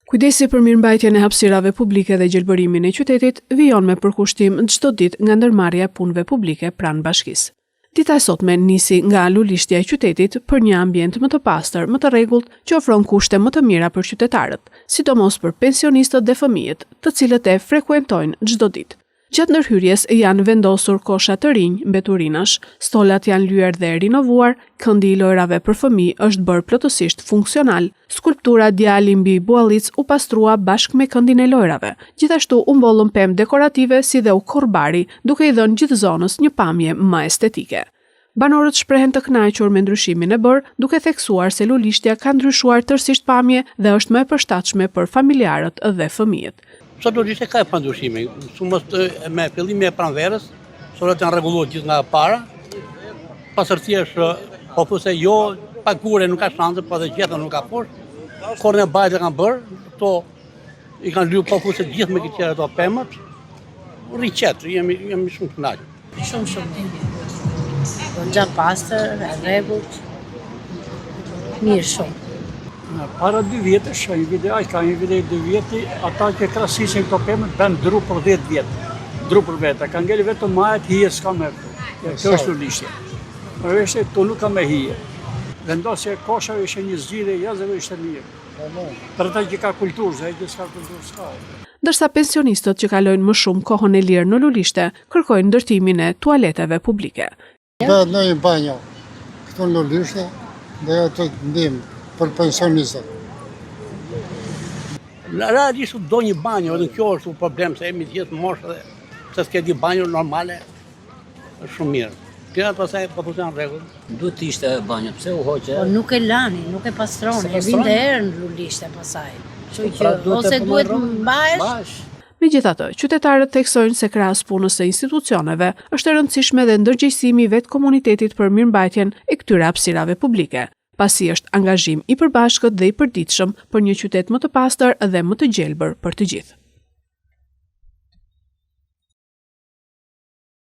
Kujdesi për mirëmbajtjen e hapësirave publike dhe gjelbërimin e qytetit vijon me përkushtim çdo ditë nga ndërmarrja e punëve publike pranë bashkisë. Dita e sotme nisi nga lulishtja e qytetit për një ambient më të pastër, më të rregullt, që ofron kushte më të mira për qytetarët, sidomos për pensionistët dhe fëmijët, të cilët e frekuentojnë çdo ditë. Gjatë ndërhyrjes janë vendosur kosha të rinj, mbeturinash, stolat janë lyer dhe rinovuar, këndi i lojrave për fëmijë është bërë plotësisht funksional, skulptura djali mbi buallic u pastrua bashkë me këndin e lojrave. Gjithashtu u mbollën pemë dekorative si dhe u korrbari, duke i dhënë gjithë zonës një pamje më estetike. Banorët shprehen të kënaqur me ndryshimin e bërë, duke theksuar se lulishtja ka ndryshuar tërësisht pamje dhe është më e përshtatshme për familjarët dhe fëmijët. Sot lulishtja ka e pa ndryshime, me fillimi e pranverës, solet janë rregulluar gjithë nga para, pasërtia është pothuajse jo pagure nuk ka shanse, po dhe gjeta nuk ka poshtë. Korrën e bajtë kanë bërë, to i kanë lyer pothuajse gjithë me këto ato pemët. Riqet, jemi shumë të kënaqur. Shumë. Gjatë pastër, e rregullt, mirë shumë. Para 2 vjetësh, ka një vide 2 vjeti, ata që krasisin këto pemët, ben dru për 10 vjetë. Dru për vete, ka ngeli vetëm majet, hije s'ka me këtu. Kjo është lulishtja. Përveçse këtu nuk ka me hije. Vendosja e koshave ishte një zgjidhje jashtë ishte mirë. Për ata që ka kulturë, se ai që s'ka kulturë s'ka. Ndërsa pensionistët që kalojnë më shumë kohën e lirë në lulishte, kërkojnë ndërtimin e tualeteve publike. Bëhet në një banjo, këtu në lulishte, dhe ato ndihmë për pensionistët. Realisht do një banjo, edhe kjo është problem, se jemi gjithë moshë dhe se s'ke di banjo normale, është shumë mirë. Tjera pasaj po të janë rregull. Duhet të ishte banjo, pse u hoqe? Po nuk e lani, nuk e pastroni, e vinte herë në lulishte pasaj. Ose duhet mbahesh. Megjithatë, qytetarët theksojnë se krahas punës së institucioneve, është e rëndësishme dhe ndërgjegjësimi i vetë komunitetit për mirëmbajtjen e këtyre hapësirave publike, pasi është angazhim i përbashkët dhe i përditshëm për një qytet më të pastër dhe më të gjelbër për të gjithë.